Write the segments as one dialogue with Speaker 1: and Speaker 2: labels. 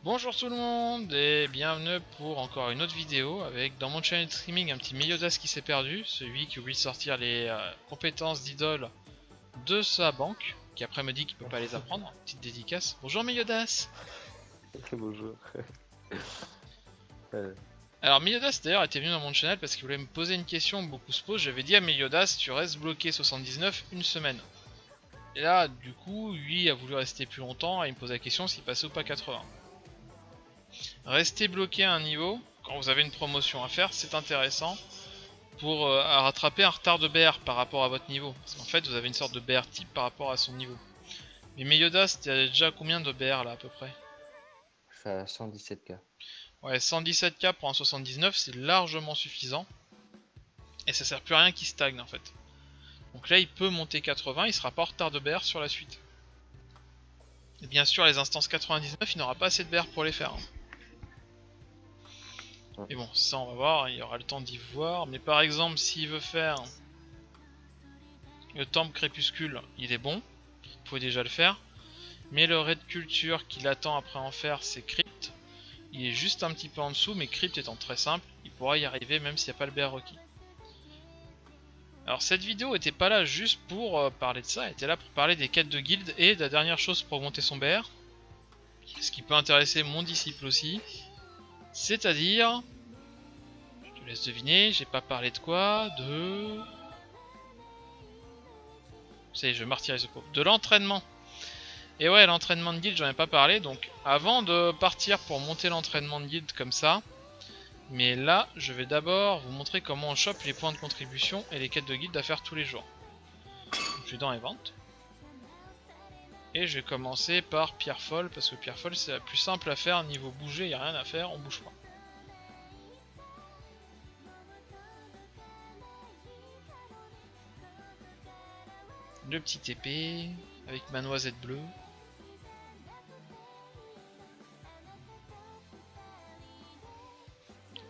Speaker 1: Bonjour tout le monde et bienvenue pour encore une autre vidéo avec dans mon channel de streaming un petit Meliodas qui s'est perdu, celui qui oublie de sortir les compétences d'idole de sa banque, qui après me dit qu'il peut pas les apprendre, petite dédicace. Bonjour Meliodas.
Speaker 2: Bonjour. Euh,
Speaker 1: Alors Meliodas d'ailleurs était venu dans mon channel parce qu'il voulait me poser une question, beaucoup se posent, j'avais dit à Meliodas tu restes bloqué 79 une semaine. Et là du coup lui a voulu rester plus longtemps et il me pose la question s'il passait ou pas 80. Rester bloqué à un niveau, quand vous avez une promotion à faire, c'est intéressant pour rattraper un retard de BR par rapport à votre niveau. Parce qu'en fait, vous avez une sorte de BR type par rapport à son niveau. Mais Meliodas, t'as déjà combien de BR là à peu près?
Speaker 2: je suis à 117K.
Speaker 1: Ouais, 117K pour un 79, c'est largement suffisant. Et ça sert plus à rien qu'il stagne en fait. Donc là, il peut monter 80, il sera pas en retard de BR sur la suite. Et bien sûr, les instances 99, il n'aura pas assez de BR pour les faire. Et bon, ça on va voir, il y aura le temps d'y voir. Mais par exemple, s'il veut faire le temple crépuscule, il est bon. Vous pouvez déjà le faire. Mais le raid culture qu'il attend après en faire, c'est Crypt. Il est juste un petit peu en dessous, mais Crypt étant très simple, il pourra y arriver même s'il n'y a pas le BR requis. Alors cette vidéo était pas là juste pour parler de ça, elle était là pour parler des quêtes de guilde et de la dernière chose pour augmenter son BR. Ce qui peut intéresser mon disciple aussi. C'est-à-dire... Je te laisse deviner, j'ai pas parlé de quoi. De... Ça y est, je martyrise ce pauvre. De l'entraînement. Et ouais, l'entraînement de guild, j'en ai pas parlé, donc avant de partir pour monter l'entraînement de guild comme ça, mais là, je vais d'abord vous montrer comment on chope les points de contribution et les quêtes de guild à faire tous les jours. Donc, je vais dans les ventes. Et je vais commencer par pierre folle, parce que pierre folle c'est la plus simple à faire, niveau bouger, il n'y a rien à faire, on bouge pas. Le petit épée, avec ma noisette bleue.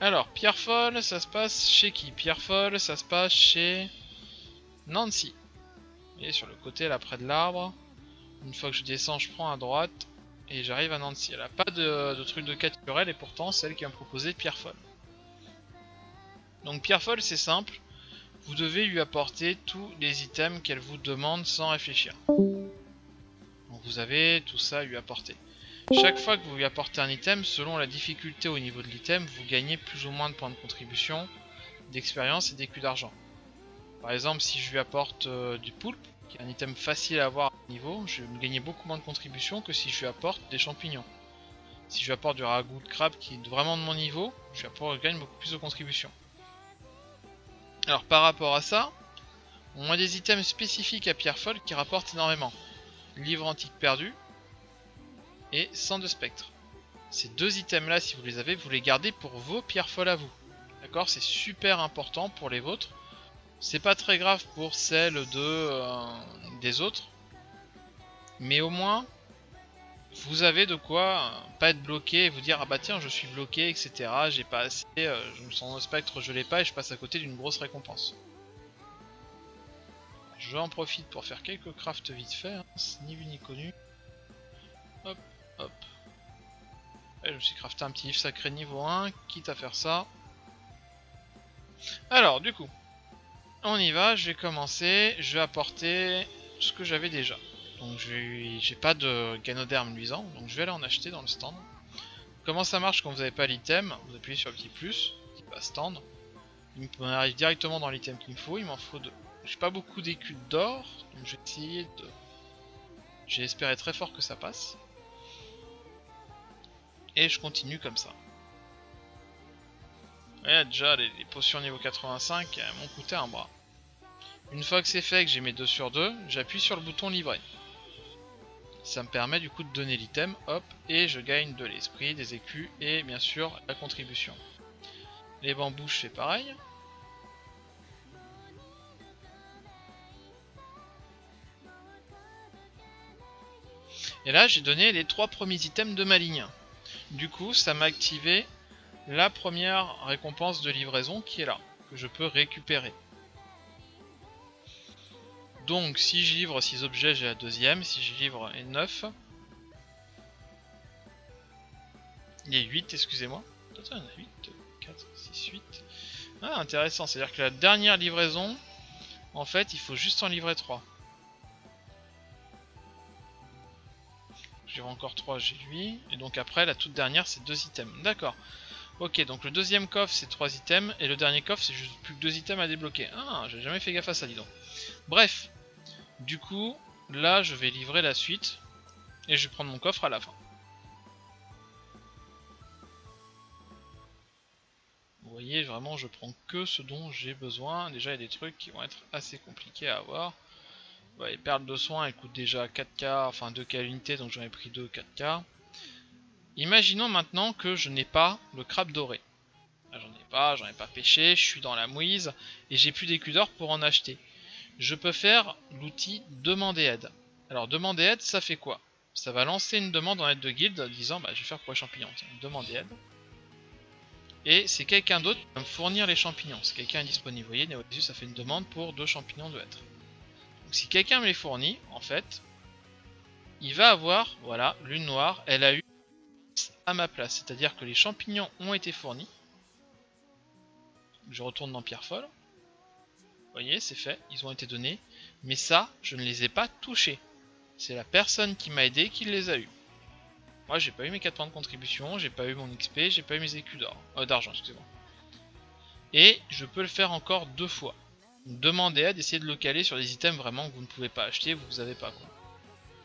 Speaker 1: Alors, pierre folle, ça se passe chez qui? Pierre folle, ça se passe chez Nancy. Vous voyez, sur le côté là près de l'arbre. Une fois que je descends, je prends à droite et j'arrive à Nancy. Elle a pas de truc de quête naturelle et pourtant c'est elle qui m'a proposé pierre folle. Donc pierre folle c'est simple, vous devez lui apporter tous les items qu'elle vous demande sans réfléchir. Donc vous avez tout ça à lui apporter. Chaque fois que vous lui apportez un item, selon la difficulté au niveau de l'item, vous gagnez plus ou moins de points de contribution, d'expérience et d'écus d'argent. Par exemple, si je lui apporte du poulpe, qui est un item facile à avoir à niveau, je vais me gagner beaucoup moins de contribution que si je lui apporte des champignons. Si je lui apporte du ragoût de crabe qui est vraiment de mon niveau, je vais gagner beaucoup plus de contribution. Alors par rapport à ça, on a des items spécifiques à pierre folle qui rapportent énormément. Livre antique perdu et sang de spectre. Ces deux items là, si vous les avez, vous les gardez pour vos pierres folles à vous. D'accord, c'est super important pour les vôtres. C'est pas très grave pour celles des autres. Mais au moins, vous avez de quoi pas être bloqué et vous dire ah bah tiens je suis bloqué etc. J'ai pas assez, je me sens au spectre, je l'ai pas et je passe à côté d'une grosse récompense. Je en profite pour faire quelques crafts vite fait, hein, ni vu ni connu. Hop, hop. Et je me suis crafté un petit livre sacré niveau 1, quitte à faire ça. Alors du coup, on y va, je vais commencer, je vais apporter ce que j'avais déjà. Donc j'ai pas de ganoderme luisant, donc je vais aller en acheter dans le stand. Comment ça marche quand vous n'avez pas l'item? Vous appuyez sur le petit plus, qui passe stand. On arrive directement dans l'item qu'il me faut, il m'en faut deux. J'ai pas beaucoup d'écus d'or, donc je vais essayer de... J'ai espéré très fort que ça passe. Et je continue comme ça. Et déjà les potions niveau 85 m'ont coûté un bras. Une fois que c'est fait, que j'ai mes 2 sur 2, j'appuie sur le bouton livrer. Ça me permet du coup de donner l'item, hop, et je gagne de l'esprit, des écus et bien sûr la contribution. Les bambous, je fais pareil. Et là, j'ai donné les 3 premiers items de ma ligne. Du coup, ça m'a activé la première récompense de livraison qui est là, que je peux récupérer. Donc, si je livre 6 objets, j'ai la deuxième. Si je livre les 9, Il y a 8, excusez-moi. Attends, il y en a 8, 4, 6, 8. Ah, intéressant, c'est-à-dire que la dernière livraison, en fait, il faut juste en livrer 3. J'ai encore 3, j'ai lui. Et donc après, la toute dernière, c'est 2 items. D'accord. Ok, donc le deuxième coffre, c'est 3 items. Et le dernier coffre, c'est juste plus que 2 items à débloquer. Ah, j'ai jamais fait gaffe à ça, dis donc. Bref. Du coup, là, je vais livrer la suite. Et je vais prendre mon coffre à la fin. Vous voyez, vraiment, je prends que ce dont j'ai besoin. Déjà, il y a des trucs qui vont être assez compliqués à avoir. Ouais, les perles de soins, elles coûtent déjà 4k, enfin 2k l'unité, donc j'en ai pris 2, 4k. Imaginons maintenant que je n'ai pas le crabe doré. J'en ai pas pêché, je suis dans la mouise, et j'ai plus d'écus d'or pour en acheter. Je peux faire l'outil demander aide. Alors demander aide, ça fait quoi? Ça va lancer une demande en aide de guilde, disant bah je vais faire pour les champignons, demander aide. Et c'est quelqu'un d'autre qui va me fournir les champignons. Si quelqu'un est disponible, vous voyez, Néo-Jésus, ça fait une demande pour 2 champignons de hêtre. Donc si quelqu'un me les fournit, en fait, il va avoir, voilà, lune noire, elle a eu à ma place. C'est-à-dire que les champignons ont été fournis. Je retourne dans Pierre Folle. Vous voyez, c'est fait, ils ont été donnés. Mais ça, je ne les ai pas touchés. C'est la personne qui m'a aidé qui les a eu. Moi, j'ai pas eu mes 4 points de contribution, j'ai pas eu mon XP, j'ai pas eu mes écus d'or. D'argent, excusez-moi. Et je peux le faire encore 2 fois. Demandez à d'essayer de le caler sur des items vraiment que vous ne pouvez pas acheter, vous avez pas quoi.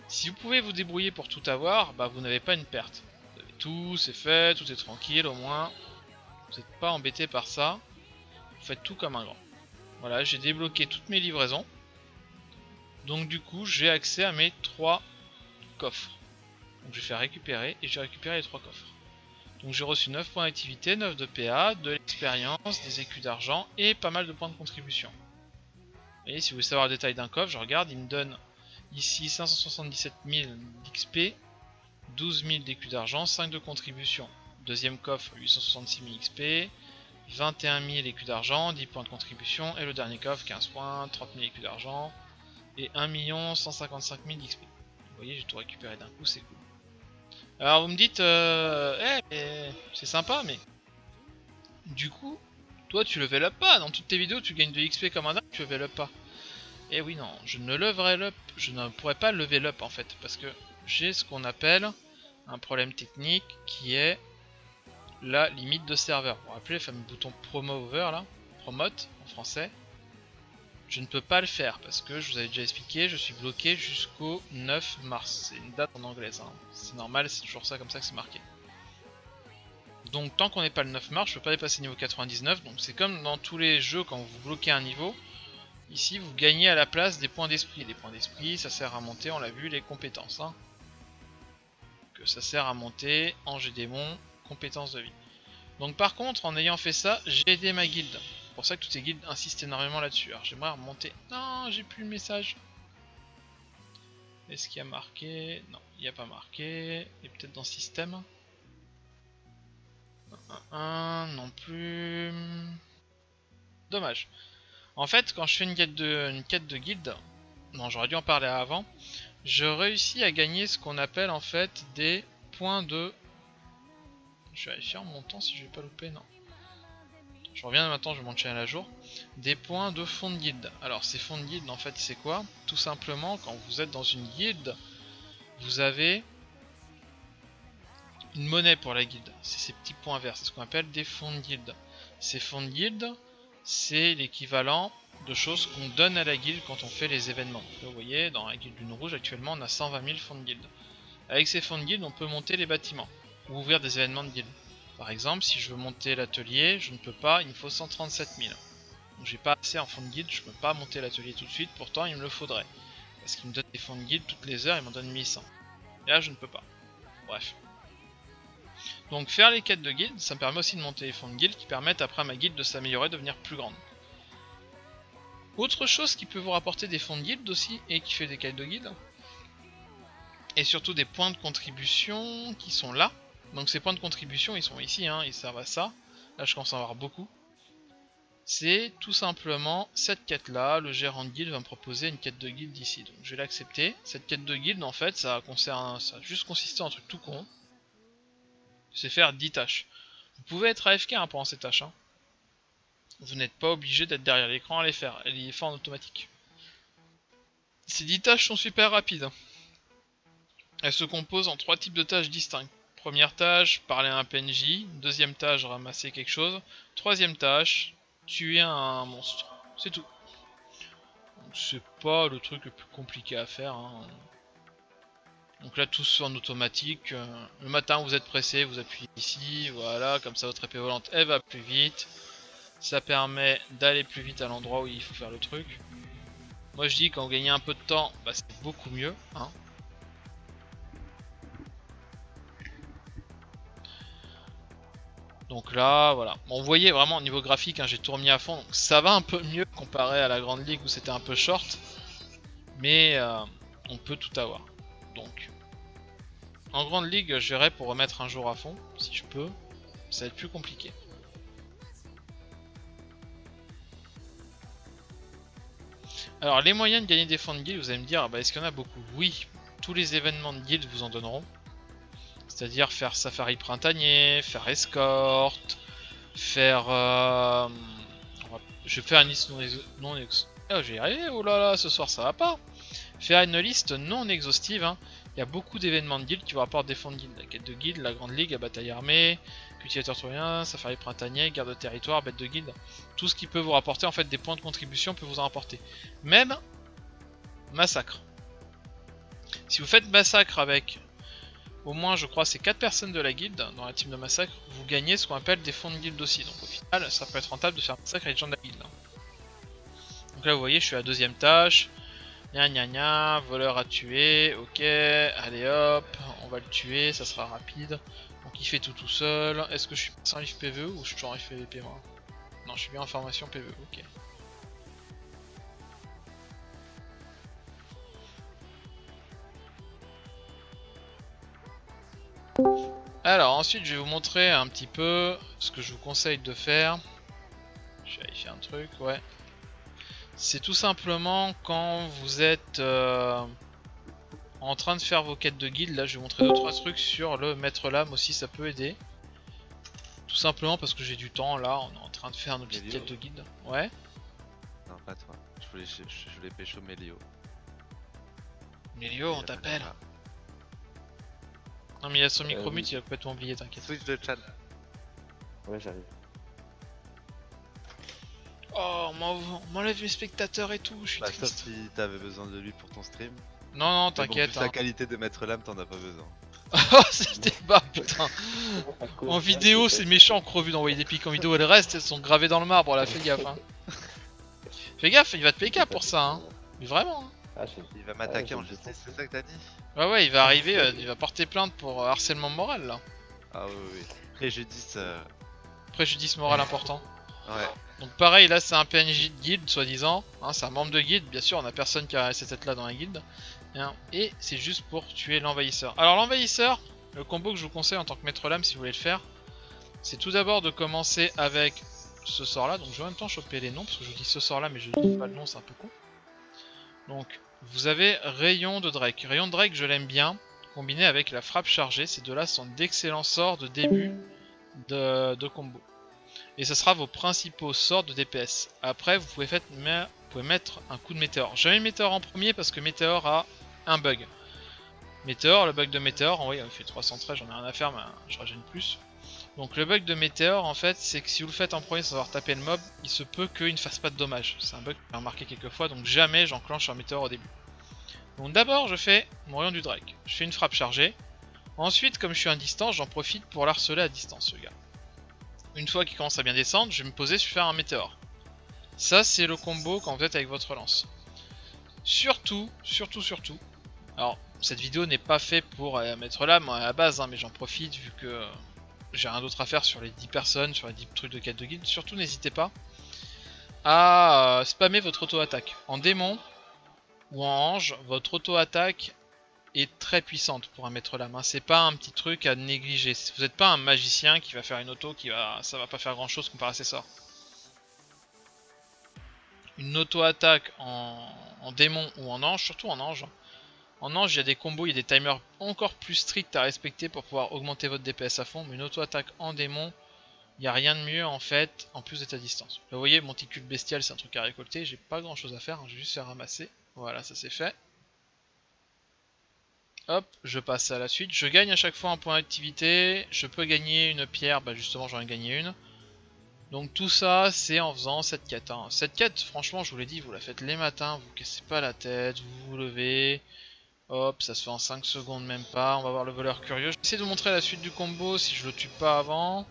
Speaker 1: Si vous pouvez vous débrouiller pour tout avoir, bah vous n'avez pas une perte. Vous avez tout, c'est fait, tout est tranquille au moins. Vous n'êtes pas embêté par ça. Vous faites tout comme un grand. Voilà, j'ai débloqué toutes mes livraisons. Donc du coup, j'ai accès à mes 3 coffres. Donc je vais faire récupérer et j'ai récupéré les 3 coffres. Donc j'ai reçu 9 points d'activité, 9 de PA, de l'expérience, des écus d'argent et pas mal de points de contribution. Et si vous voulez savoir le détail d'un coffre, je regarde, il me donne ici 577 000 d'XP, 12 000 d'écus d'argent, 5 de contribution. Deuxième coffre, 866 000 XP, 21 000 écus d'argent, 10 points de contribution. Et le dernier coffre, 15 points, 30 000 écus d'argent et 1 155 000 d'XP. Vous voyez, j'ai tout récupéré d'un coup, c'est cool. Alors vous me dites, c'est sympa, mais du coup, toi tu level up pas. Dans toutes tes vidéos, tu gagnes de l'XP comme un dingue, tu level up pas. Et oui, non, je ne leverai up, je ne pourrais pas level up en fait, parce que j'ai ce qu'on appelle un problème technique qui est la limite de serveur. Vous vous rappelez le fameux bouton promo over là, promote en français. Je ne peux pas le faire parce que je vous avais déjà expliqué, je suis bloqué jusqu'au 9 mars. C'est une date en anglaise, hein. C'est normal, c'est toujours ça comme ça que c'est marqué. Donc tant qu'on n'est pas le 9 mars, je peux pas dépasser niveau 99. Donc c'est comme dans tous les jeux quand vous bloquez un niveau. Ici vous gagnez à la place des points d'esprit. Les points d'esprit ça sert à monter, on l'a vu, les compétences. Hein. Que ça sert à monter en G-démon, compétences de vie. Donc par contre en ayant fait ça, j'ai aidé ma guilde. C'est pour ça que toutes ces guildes insistent énormément là-dessus. Alors j'aimerais remonter. Non, j'ai plus le message. Est-ce qu'il y a marqué? Non, il n'y a pas marqué. Et peut-être dans système. Non plus. Dommage. En fait, quand je fais une quête de guilde, non, j'aurais dû en parler avant, je réussis à gagner ce qu'on appelle en fait des points de... Je vais vérifier en montant si je vais pas louper, non. Je reviens maintenant, je monte channel à jour. Des points de fond de guilde. Alors ces fonds de guilde en fait c'est quoi? Tout simplement quand vous êtes dans une guilde, vous avez une monnaie pour la guilde. C'est ces petits points verts, c'est ce qu'on appelle des fonds de guilde. Ces fonds de guilde, c'est l'équivalent de choses qu'on donne à la guilde quand on fait les événements. Là, vous voyez, dans la guilde Lune Rouge actuellement on a 120 000 fonds de guilde. Avec ces fonds de guilde on peut monter les bâtiments ou ouvrir des événements de guilde. Par exemple, si je veux monter l'atelier, je ne peux pas, il me faut 137 000. Donc j'ai pas assez en fonds de guilde, je peux pas monter l'atelier tout de suite, pourtant il me le faudrait. Parce qu'il me donne des fonds de guilde toutes les heures, il m'en donne 1100. Et là je ne peux pas. Bref. Donc faire les quêtes de guilde, ça me permet aussi de monter les fonds de guilde qui permettent après à ma guilde de s'améliorer, de devenir plus grande. Autre chose qui peut vous rapporter des fonds de guilde aussi, et qui fait des quêtes de guilde, et surtout des points de contribution qui sont là. Donc ces points de contribution ils sont ici, hein, ils servent à ça. Là je commence à en avoir beaucoup. C'est tout simplement cette quête là, le gérant de guilde va me proposer une quête de guilde ici. Donc je vais l'accepter. Cette quête de guilde en fait ça a juste consisté en un truc tout con. c'est faire 10 tâches. Vous pouvez être AFK hein, pendant ces tâches. Hein. Vous n'êtes pas obligé d'être derrière l'écran à les faire. Elle est fait en automatique. Ces 10 tâches sont super rapides. Elles se composent en 3 types de tâches distinctes. Première tâche, parler à un PNJ. Deuxième tâche, ramasser quelque chose. Troisième tâche, tuer un monstre. C'est tout. C'est pas le truc le plus compliqué à faire. Hein. Donc là, tout se fait en automatique. Le matin, vous êtes pressé, vous appuyez ici. Voilà, comme ça, votre épée volante, elle va plus vite. Ça permet d'aller plus vite à l'endroit où il faut faire le truc. Moi, je dis quand vous gagnez un peu de temps, bah, c'est beaucoup mieux. Hein. Donc là, voilà. Bon, vous voyez vraiment au niveau graphique, hein, j'ai tout remis à fond. Donc ça va un peu mieux comparé à la Grande Ligue où c'était un peu short. Mais on peut tout avoir. Donc, en Grande Ligue, je verrai pour remettre un jour à fond, si je peux. Ça va être plus compliqué. Alors, les moyens de gagner des fonds de guild, vous allez me dire, bah, est-ce qu'il y en a beaucoup? Oui, tous les événements de guild vous en donneront. C'est-à-dire faire safari printanier, faire escorte, faire... Je vais faire une liste non exhaustive. Oh, j'ai arrivé, oh là là, ce soir ça va pas. Faire une liste non exhaustive, hein. Il y a beaucoup d'événements de guild qui vous rapportent des fonds de guild. La quête de guild, la grande ligue, la bataille armée, cultivateur troyen, safari printanier, garde de territoire, bête de guild. Tout ce qui peut vous rapporter en fait des points de contribution peut vous en rapporter. Même massacre. Si vous faites massacre avec au moins je crois c'est 4 personnes de la guilde dans la team de massacre, vous gagnez ce qu'on appelle des fonds de guild aussi. Donc au final ça peut être rentable de faire massacre avec les gens de la guilde. Donc là vous voyez je suis à la deuxième tâche. Gna gna gna, voleur à tuer, ok, allez hop, on va le tuer, ça sera rapide. Donc il fait tout seul. Est-ce que je suis passé en livre PVE ou je suis toujours en livre PVP moi? Non, je suis bien en formation PVE, ok. Alors ensuite je vais vous montrer un petit peu ce que je vous conseille de faire. Je vais vérifier un truc, ouais. C'est tout simplement quand vous êtes en train de faire vos quêtes de guilde. Là je vais vous montrer 2-3 trucs sur le maître lame aussi, ça peut aider. Tout simplement parce que j'ai du temps là, on est en train de faire nos petites quêtes de guilde. Ouais.
Speaker 3: Non pas toi, je voulais pécho Mélio.
Speaker 1: Mélio on t'appelle. Non mais il y a son micro-mute, il a complètement oublié, t'inquiète.
Speaker 3: Switch de chat.
Speaker 2: Ouais, j'arrive.
Speaker 1: Oh, on m'enlève mes spectateurs et tout, je suis
Speaker 3: Bah, sauf
Speaker 1: triste.
Speaker 3: si t'avais besoin de lui pour ton stream.
Speaker 1: Non,
Speaker 3: Mais
Speaker 1: t'inquiète.
Speaker 3: Bon, la qualité de maître lame, t'en as pas besoin.
Speaker 1: Oh, c'était bas, putain. En vidéo, c'est méchant, Crevu d'envoyer des pics en vidéo, et le reste, elles sont gravées dans le marbre, là, fais gaffe. Hein. Fais gaffe, il va te PK pour ça, hein. Mais vraiment. Hein.
Speaker 2: Ah,
Speaker 3: Il va m'attaquer en justice, c'est ça que t'as dit?
Speaker 1: Ouais, il va arriver, il va porter plainte pour harcèlement moral, là.
Speaker 3: Ah oui. Préjudice.
Speaker 1: Préjudice moral important.
Speaker 3: Ouais.
Speaker 1: Donc pareil, là, c'est un PNJ de guilde, soi-disant. Hein, c'est un membre de guilde, bien sûr, on a personne qui a cette tête-là dans la guilde. Hein, et c'est juste pour tuer l'envahisseur. Alors l'envahisseur, le combo que je vous conseille en tant que maître lame si vous voulez le faire, c'est tout d'abord de commencer avec ce sort là. Donc je vais en même temps choper les noms parce que je vous dis ce sort là mais je ne dis pas le nom, c'est un peu con. Donc vous avez Rayon de Drake. Rayon de Drake je l'aime bien, combiné avec la frappe chargée. Ces deux là sont d'excellents sorts de début de combo. Et ce sera vos principaux sorts de DPS. Après vous pouvez mettre un coup de météore. Je mets météore en premier parce que météore a un bug. Météore, le bug de météore, oui, il fait 313, j'en ai rien à faire, mais je rajeune plus. Donc le bug de météore, en fait, c'est que si vous le faites en premier sans avoir tapé le mob, il se peut qu'il ne fasse pas de dommages. C'est un bug que j'ai remarqué quelques fois, donc jamais j'enclenche un météore au début. Donc d'abord, je fais mon rayon du Drake. Je fais une frappe chargée. Ensuite, comme je suis à distance, j'en profite pour l'harceler à distance, le gars. Une fois qu'il commence à bien descendre, je vais me poser sur faire un météore. Ça, c'est le combo quand vous êtes avec votre lance. Surtout. Alors, cette vidéo n'est pas faite pour mettre là, moi, à la base, hein, mais j'en profite vu que j'ai rien d'autre à faire sur les 10 personnes, sur les 10 trucs de quête de guilde. Surtout, n'hésitez pas à spammer votre auto-attaque. En démon ou en ange, votre auto-attaque est très puissante pour un maître lame. Hein. C'est pas un petit truc à négliger. Vous n'êtes pas un magicien qui va faire une auto, ça va pas faire grand chose comparé à ses sorts. Une auto-attaque en démon ou en ange, surtout en ange, En ange, il y a des combos, il y a des timers encore plus stricts à respecter pour pouvoir augmenter votre DPS à fond. Mais une auto-attaque en démon, il n'y a rien de mieux en fait, en plus d'être à distance. Là, vous voyez, monticule bestial, c'est un truc à récolter. J'ai pas grand chose à faire, hein, je vais juste faire ramasser. Voilà, ça c'est fait. Hop, je passe à la suite. Je gagne à chaque fois un point d'activité. Je peux gagner une pierre, bah justement j'en ai gagné une. Donc tout ça, c'est en faisant cette quête. Hein. Cette quête, franchement, je vous l'ai dit, vous la faites les matins, vous cassez pas la tête, vous vous levez. Hop, ça se fait en 5 secondes, même pas. On va voir le voleur curieux. Je vais essayer de vous montrer la suite du combo si je le tue pas avant.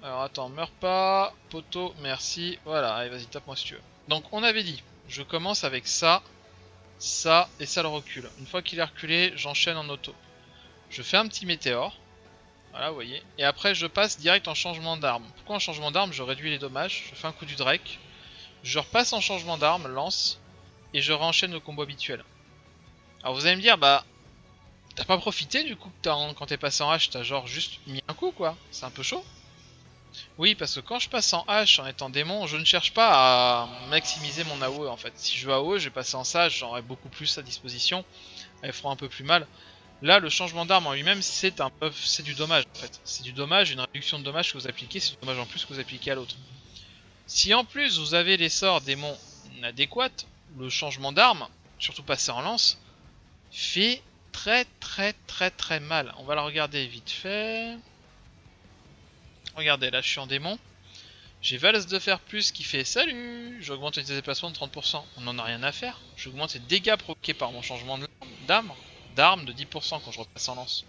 Speaker 1: Alors attends, meurs pas. Poteau, merci. Voilà, allez, vas-y, tape-moi si tu veux. Donc on avait dit, je commence avec ça, ça et ça le recule. Une fois qu'il est reculé, j'enchaîne en auto. Je fais un petit météore. Voilà, vous voyez. Et après, je passe direct en changement d'arme. Pourquoi en changement d'arme? Je réduis les dommages. Je fais un coup du Drake. Je repasse en changement d'arme, lance. Et je réenchaîne le combo habituel. Alors vous allez me dire, bah... T'as pas profité du coup que quand t'es passé en H, t'as genre juste mis un coup quoi. C'est un peu chaud. Oui, parce que quand je passe en H en étant démon, je ne cherche pas à maximiser mon AOE en fait. Si je veux AOE, je vais passer en sage, j'aurai beaucoup plus à disposition. Elles feront un peu plus mal. Là, le changement d'arme en lui-même, c'est du dommage en fait. C'est du dommage, une réduction de dommage que vous appliquez, c'est du dommage en plus que vous appliquez à l'autre. Si en plus vous avez les sorts démons adéquats, le changement d'arme, surtout passer en lance, fait très mal. On va la regarder vite fait. Regardez, là je suis en démon. J'ai Valse de fer plus qui fait salut. J'augmente les déplacements de 30%. On n'en a rien à faire. J'augmente les dégâts provoqués par mon changement d'arme de 10% quand je repasse en lance.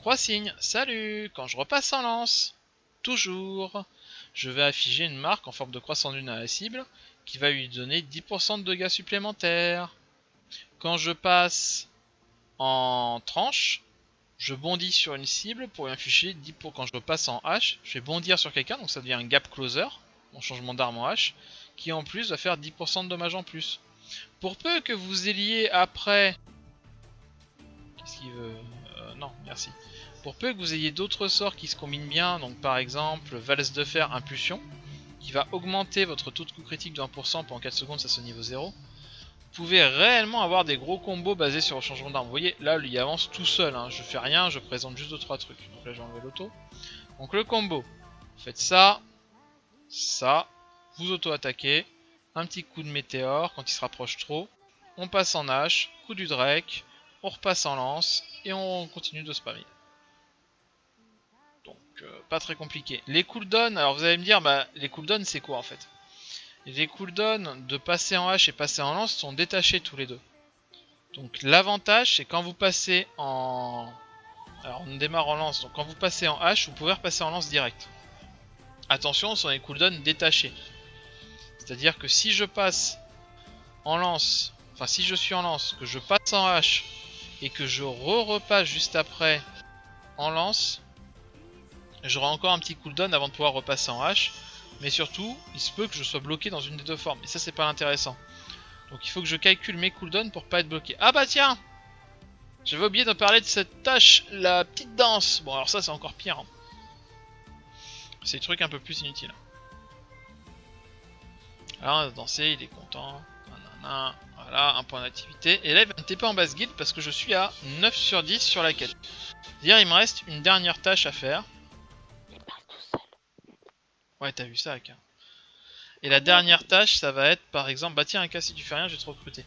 Speaker 1: Croix signe, salut. Quand je repasse en lance, toujours, je vais afficher une marque en forme de croissant lune à la cible qui va lui donner 10% de dégâts supplémentaires. Quand je passe en tranche, je bondis sur une cible pour lui afficher 10 pour quand je repasse en H, je vais bondir sur quelqu'un, donc ça devient un gap closer, mon changement d'arme en H, qui en plus va faire 10% de dommages en plus. Pour peu que vous ayez après... Qu'est-ce qu'il veut non, merci. Pour peu que vous ayez d'autres sorts qui se combinent bien, donc par exemple Valse de fer impulsion, qui va augmenter votre taux de coup critique de 1% pendant 4 secondes, ça c'est au niveau 0. Vous pouvez réellement avoir des gros combos basés sur le changement d'arme. Vous voyez, là, il avance tout seul. Hein. Je fais rien, je présente juste 2-3 trucs. Donc là, je vais enlever l'auto. Donc le combo, vous faites ça, ça, vous auto-attaquez, un petit coup de météore quand il se rapproche trop. On passe en H, coup du Drake, on repasse en lance et on continue de spammer. Donc, pas très compliqué. Les cooldowns, alors vous allez me dire, bah, les cooldowns, c'est quoi en fait? Les cooldowns de passer en H et passer en lance sont détachés tous les deux. Donc l'avantage c'est quand vous passez en... Alors on démarre en lance, donc quand vous passez en H, vous pouvez repasser en lance direct. Attention, ce sont les cooldowns détachés. C'est-à-dire que si je passe en lance, enfin si je suis en lance, que je passe en H et que je repasse juste après en lance, j'aurai encore un petit cooldown avant de pouvoir repasser en H. Mais surtout, il se peut que je sois bloqué dans une des deux formes. Et ça, c'est pas intéressant. Donc il faut que je calcule mes cooldowns pour pas être bloqué. Ah bah tiens! J'avais oublié de parler de cette tâche, la petite danse. Bon, alors ça, c'est encore pire. Hein. C'est des trucs un peu plus inutiles. Alors, on a dansé, il est content. Nanana. Voilà, un point d'activité. Et là, il va me TP en basse guide parce que je suis à 9 sur 10 sur la quête. C'est-à-dire, il me reste une dernière tâche à faire. Ouais, t'as vu ça, Aka. Et la dernière tâche, ça va être par exemple, bah tiens, Aka, si tu fais rien, je vais te recruter.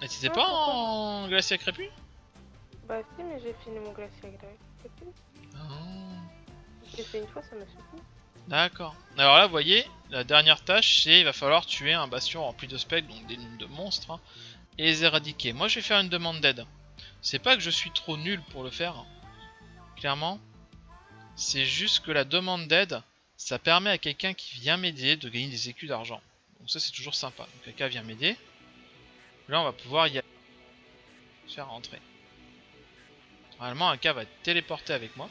Speaker 1: Mais t'étais pas en glacier crépu?
Speaker 4: Bah si, mais j'ai fini mon glacier crépu. J'ai fait une fois, ça m'a suffi.
Speaker 1: D'accord. Alors là, vous voyez, la dernière tâche, c'est il va falloir tuer un bastion rempli de spectres, donc des lunes de monstres, hein, et les éradiquer. Moi, je vais faire une demande d'aide. C'est pas que je suis trop nul pour le faire, hein. Clairement. C'est juste que la demande d'aide, ça permet à quelqu'un qui vient m'aider de gagner des écus d'argent. Donc ça c'est toujours sympa. Donc quelqu'un vient m'aider. Là on va pouvoir y aller. Faire rentrer. Normalement un cas va être téléporté avec moi.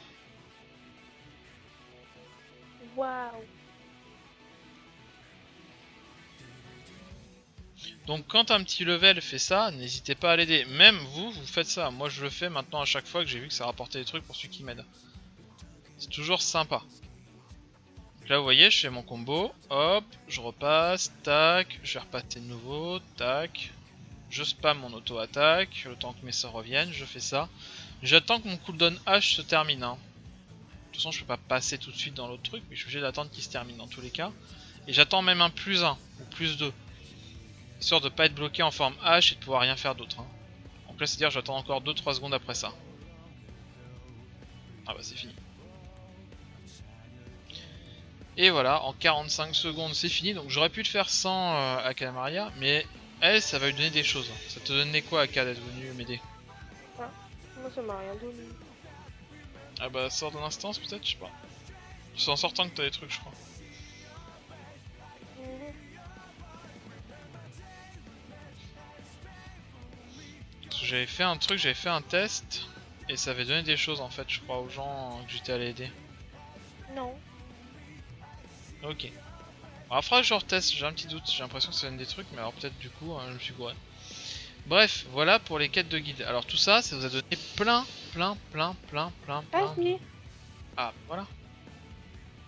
Speaker 4: Waouh!
Speaker 1: Donc quand un petit level fait ça, n'hésitez pas à l'aider. Même vous faites ça. Moi je le fais maintenant à chaque fois que j'ai vu que ça rapportait des trucs pour celui qui m'aide. C'est toujours sympa. Donc là vous voyez, je fais mon combo, hop, je repasse, tac, je vais repasser de nouveau, tac, Je spam mon auto-attaque, le temps que mes sorts reviennent, je fais ça. J'attends que mon cooldown H se termine. Hein. De toute façon, je peux pas passer tout de suite dans l'autre truc, mais je suis obligé d'attendre qu'il se termine dans tous les cas. Et j'attends même un +1 ou +2. Histoire de pas être bloqué en forme H et de pouvoir rien faire d'autre. Hein. Donc là, c'est-à-dire j'attends encore 2-3 secondes après ça. Ah bah c'est fini. Et voilà, en 45 secondes c'est fini. Donc j'aurais pu le faire sans Aka Maria, mais elle, ça va lui donner des choses. Ça te donnait quoi Aka d'être venu m'aider?
Speaker 4: Ah, moi ça m'a rien donné.
Speaker 1: Ah bah sort de l'instance peut-être, je sais pas. C'est en sortant que t'as des trucs je crois.
Speaker 4: Mhm.
Speaker 1: J'avais fait un truc, j'avais fait un test, et ça avait donné des choses en fait je crois aux gens que j'étais allé aider.
Speaker 4: Non.
Speaker 1: Ok. Alors faudra que je reteste, j'ai un petit doute, j'ai l'impression que ça donne des trucs, mais alors peut-être du coup je me suis gouré. Bref, voilà pour les quêtes de guide. Alors tout ça, ça vous a donné plein.
Speaker 4: Vas-y.
Speaker 1: Ah, voilà,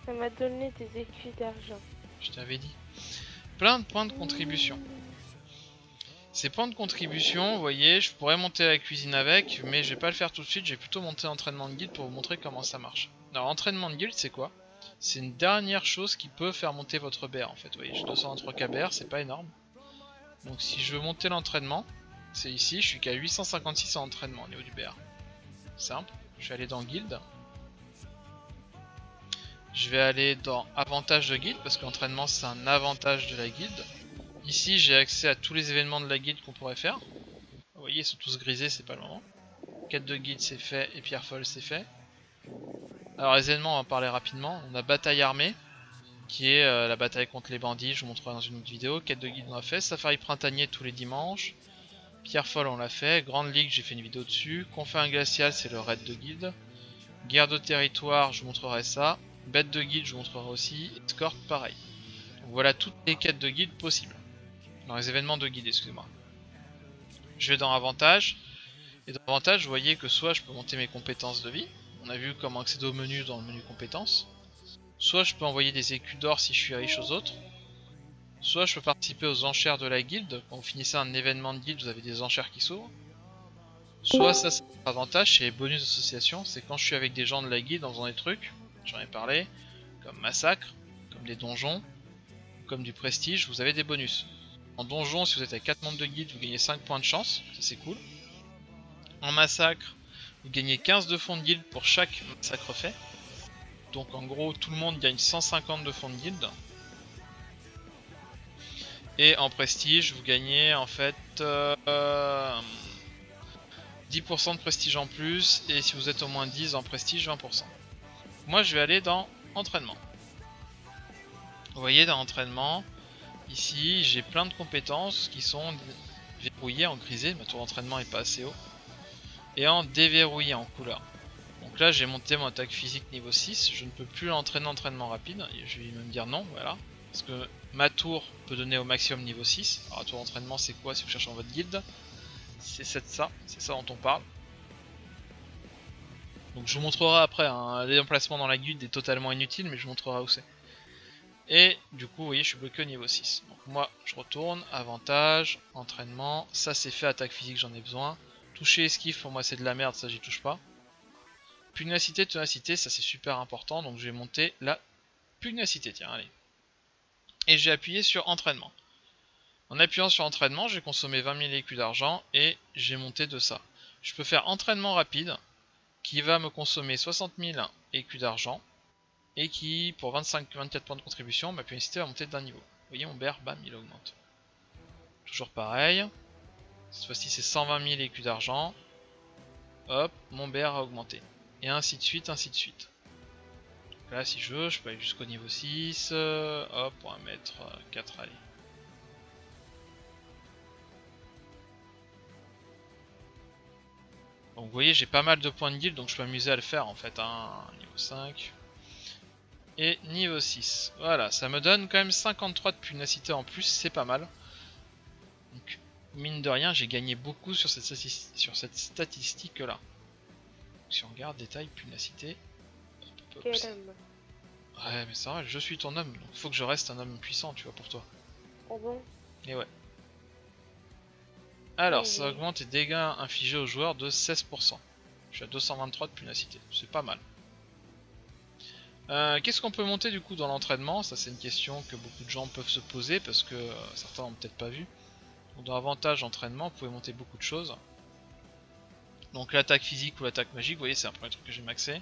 Speaker 4: Ça m'a donné des écus d'argent.
Speaker 1: je t'avais dit. Plein de points de contribution. Ces points de contribution, vous voyez, je pourrais monter la cuisine avec, mais je vais pas le faire tout de suite, je vais plutôt monter l'entraînement de guide pour vous montrer comment ça marche. Alors, entraînement de guild, c'est quoi? C'est une dernière chose qui peut faire monter votre BR en fait. Vous voyez, j'ai 223 KBR, c'est pas énorme. Donc si je veux monter l'entraînement, c'est ici, je suis qu'à 856 en entraînement au niveau du BR. Simple, je vais aller dans guild. Je vais aller dans avantage de guild, parce que l'entraînement c'est un avantage de la guilde. Ici j'ai accès à tous les événements de la guilde qu'on pourrait faire. Vous voyez, ils sont tous grisés, c'est pas le moment. Quête de guide c'est fait, et pierre folle c'est fait. Alors les événements on va en parler rapidement. On a bataille armée, qui est la bataille contre les bandits, je vous montrerai dans une autre vidéo. Quête de guide on l'a fait, safari printanier tous les dimanches. Pierre folle on l'a fait, Grande Ligue j'ai fait une vidéo dessus. Confin glacial c'est le raid de guilde. Guerre de territoire je vous montrerai ça. Bête de guide je vous montrerai aussi. Escorte pareil. Donc voilà toutes les quêtes de guide possibles. Dans les événements de guide, excusez-moi. Je vais dans avantage. Et dans avantage vous voyez que soit je peux monter mes compétences de vie. On a vu comment accéder au menu dans le menu compétences. Soit je peux envoyer des écus d'or si je suis riche aux autres. Soit je peux participer aux enchères de la guilde. Quand vous finissez un événement de guilde, vous avez des enchères qui s'ouvrent. Soit ça c'est un avantage, c'est les bonus d'association. C'est quand je suis avec des gens de la guilde en faisant des trucs, j'en ai parlé, comme massacre, comme des donjons, comme du prestige, vous avez des bonus. En donjon, si vous êtes à 4 membres de guilde, vous gagnez 5 points de chance, ça c'est cool. En massacre, vous gagnez 15 de fonds de guilde pour chaque massacre fait. Donc en gros, tout le monde gagne 150 de fonds de guilde. Et en prestige, vous gagnez en fait 10% de prestige en plus. Et si vous êtes au moins 10 en prestige, 20%. Moi, je vais aller dans entraînement. Vous voyez, dans entraînement, ici, j'ai plein de compétences qui sont verrouillées en grisé. Ma tour d'entraînement est pas assez haut. Et en déverrouillé en couleur. Donc là j'ai monté mon attaque physique niveau 6, je ne peux plus l'entraîner en entraînement rapide, et je vais même dire non, voilà. Parce que ma tour peut donner au maximum niveau 6. Alors la tour d'entraînement c'est quoi si vous cherchez dans votre guilde? C'est ça dont on parle. Donc je vous montrerai après, hein, l'emplacement dans la guilde est totalement inutile, mais je vous montrerai où c'est. Et du coup vous voyez je suis bloqué au niveau 6. Donc moi je retourne, avantage, entraînement, ça c'est fait, attaque physique j'en ai besoin. Toucher esquive pour moi c'est de la merde, ça j'y touche pas. Pugnacité, ténacité, ça c'est super important, donc je vais monter la pugnacité, tiens, allez. Et j'ai appuyé sur entraînement. En appuyant sur entraînement, j'ai consommé 20 000 écus d'argent et j'ai monté de ça. Je peux faire entraînement rapide, qui va me consommer 60 000 écus d'argent, et qui, pour 24 points de contribution, ma pugnacité va monter d'un niveau. Vous voyez, mon BR, bam, il augmente. Toujours pareil. Cette fois-ci, c'est 120 000 écus d'argent. Hop, mon BR a augmenté. Et ainsi de suite, ainsi de suite. Là, si je veux, je peux aller jusqu'au niveau 6. Hop, on va mettre 4, allez. Donc vous voyez, j'ai pas mal de points de guild, donc je peux m'amuser à le faire en fait. Hein. Niveau 5. Et niveau 6. Voilà, ça me donne quand même 53 de pugnacité en plus, c'est pas mal. Donc, mine de rien, j'ai gagné beaucoup sur cette statistique là. Si on regarde détail, pugnacité.
Speaker 4: Quel homme.
Speaker 1: Ouais, mais c'est vrai, je suis ton homme, donc faut que je reste un homme puissant, tu vois, pour toi.
Speaker 4: Oh bon?
Speaker 1: Et ouais. Alors, ça augmente les dégâts infligés aux joueurs de 16%. Je suis à 223 de punacité, c'est pas mal. Qu'est-ce qu'on peut monter du coup dans l'entraînement? Ça c'est une question que beaucoup de gens peuvent se poser parce que certains n'ont peut-être pas vu. Donc, dans avantage entraînement, vous pouvez monter beaucoup de choses. Donc l'attaque physique ou l'attaque magique, vous voyez c'est un premier truc que j'ai maxé.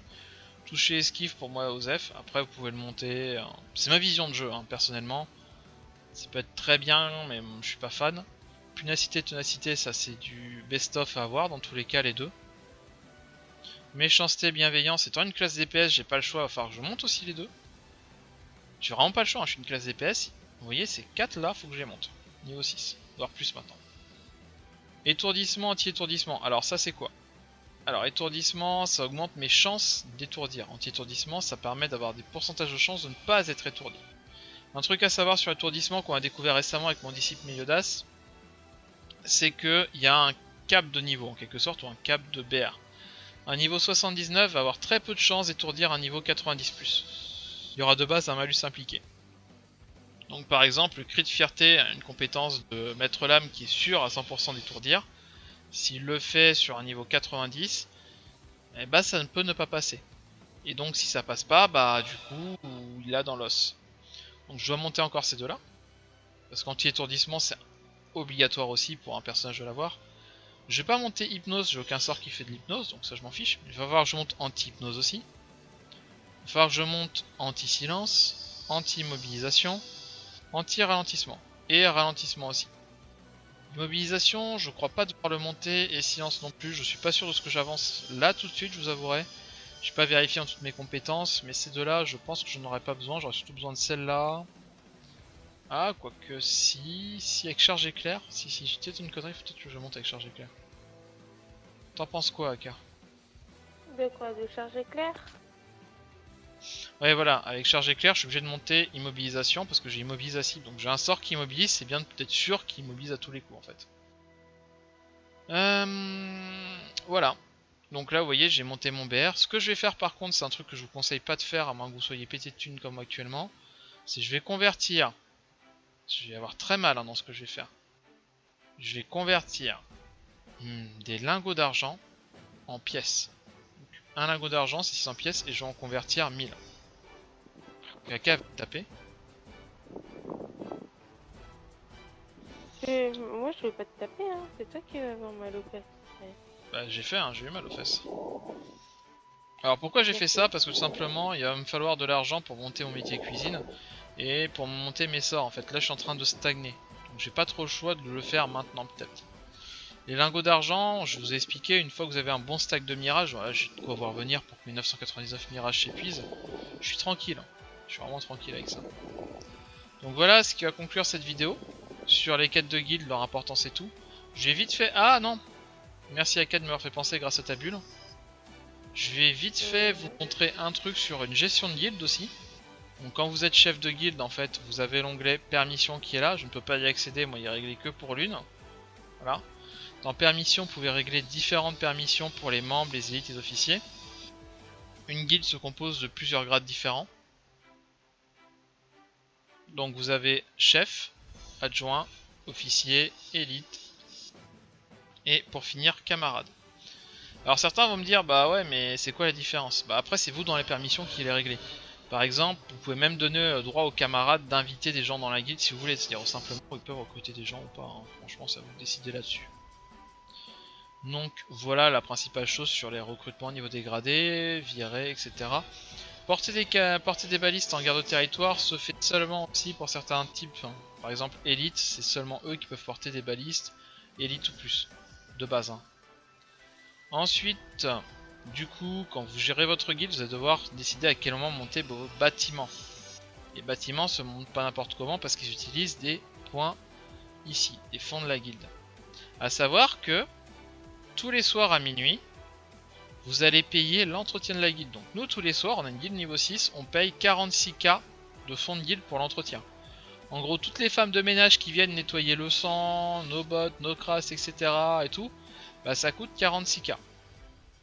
Speaker 1: Toucher esquive pour moi Osef, après vous pouvez le monter. C'est ma vision de jeu hein, personnellement. Ça peut être très bien mais je suis pas fan. Punacité, ténacité, ça c'est du best-of à avoir dans tous les cas les deux. Méchanceté, bienveillance, étant une classe DPS, j'ai pas le choix, il va falloir que je monte aussi les deux. J'ai vraiment pas le choix, hein, je suis une classe DPS. Vous voyez ces 4 là, faut que je les monte. Niveau 6, voire plus maintenant. Étourdissement, anti-étourdissement, alors ça c'est quoi? Alors étourdissement, ça augmente mes chances d'étourdir. Anti-étourdissement, ça permet d'avoir des pourcentages de chances de ne pas être étourdi. Un truc à savoir sur l'étourdissement qu'on a découvert récemment avec mon disciple Meliodas, c'est qu'il y a un cap de niveau en quelque sorte, ou un cap de BR. Un niveau 79 va avoir très peu de chances d'étourdir un niveau 90+. Il y aura de base un malus impliqué. Donc par exemple, le cri de fierté a une compétence de maître lame qui est sûr à 100% d'étourdir. S'il le fait sur un niveau 90, eh bah ça ne peut ne pas passer. Et donc si ça passe pas, bah du coup il a dans l'os. Donc je dois monter encore ces deux là. Parce qu'anti-étourdissement c'est obligatoire aussi pour un personnage de l'avoir. Je vais pas monter hypnose, j'ai aucun sort qui fait de l'hypnose, donc ça je m'en fiche. Il va falloir que je monte anti-hypnose aussi. Il va falloir que je monte anti-silence, anti-immobilisation, anti-ralentissement. Et ralentissement aussi. Immobilisation, je crois pas devoir le monter, et silence non plus, je suis pas sûr de ce que j'avance là tout de suite, je vous avouerai. Je n'ai pas vérifié en toutes mes compétences, mais ces deux-là, je pense que je n'aurais pas besoin, j'aurais surtout besoin de celle-là. Ah, quoique si avec charge éclair, si j'ai peut-être une connerie, peut-être que je monte avec charge éclair. T'en penses quoi, Aka?
Speaker 4: De quoi? De charge éclair?
Speaker 1: Ouais voilà, avec charge éclair je suis obligé de monter immobilisation parce que j'ai immobilise à cible. Donc j'ai un sort qui immobilise, c'est bien peut-être sûr qu'il immobilise à tous les coups en fait. Voilà. Donc là vous voyez j'ai monté mon BR. Ce que je vais faire par contre c'est un truc que je vous conseille pas de faire à moins que vous soyez pété de thunes comme moi actuellement. C'est je vais convertir. Je vais avoir très mal hein, dans ce que je vais faire. Je vais convertir des lingots d'argent en pièces. Donc, un lingot d'argent c'est 600 pièces et je vais en convertir 1000. Kaka va taper.
Speaker 4: Moi je vais pas te taper, hein. C'est toi qui vas avoir mal aux fesses. Ouais.
Speaker 1: Bah j'ai fait, hein, j'ai eu mal aux fesses. Alors pourquoi j'ai fait ça? Parce que tout simplement il va me falloir de l'argent pour monter mon métier cuisine et pour monter mes sorts en fait. Là je suis en train de stagner. Donc j'ai pas trop le choix de le faire maintenant peut-être. Les lingots d'argent, je vous ai expliqué, une fois que vous avez un bon stack de mirages, voilà, j'ai de quoi voir venir pour que mes 999 mirages s'épuisent. Je suis tranquille, je suis vraiment tranquille avec ça. Donc voilà ce qui va conclure cette vidéo sur les quêtes de guilde, leur importance et tout. J'ai vite fait... Ah non! Merci Aka de m'avoir fait penser grâce à ta bulle. Je vais vite fait vous montrer un truc sur une gestion de guilde aussi. Donc quand vous êtes chef de guilde en fait, vous avez l'onglet permission qui est là. Je ne peux pas y accéder, moi il est réglé que pour l'une. Voilà. Dans permission, vous pouvez régler différentes permissions pour les membres, les élites et les officiers. Une guilde se compose de plusieurs grades différents. Donc vous avez chef, adjoint, officier, élite et pour finir camarade. Alors certains vont me dire bah ouais mais c'est quoi la différence? Bah après c'est vous dans les permissions qui les réglez. Par exemple vous pouvez même donner droit aux camarades d'inviter des gens dans la guilde si vous voulez, c'est-à-dire simplement ils peuvent recruter des gens ou pas, hein. Franchement ça vous décidez là-dessus. Donc voilà la principale chose sur les recrutements au niveau dégradé, virés, etc. Porter des balistes en garde de territoire se fait seulement aussi pour certains types. Hein. Par exemple, élite, c'est seulement eux qui peuvent porter des balistes, élite ou plus, de base. Hein. Ensuite, du coup, quand vous gérez votre guilde, vous allez devoir décider à quel moment monter vos bâtiments. Les bâtiments se montent pas n'importe comment parce qu'ils utilisent des points ici, des fonds de la guilde. A savoir que tous les soirs à minuit, vous allez payer l'entretien de la guilde. Donc nous tous les soirs, on a une guilde niveau 6, on paye 46k de fonds de guilde pour l'entretien. En gros, toutes les femmes de ménage qui viennent nettoyer le sang, nos bottes, nos crasses, etc. et tout, bah ça coûte 46k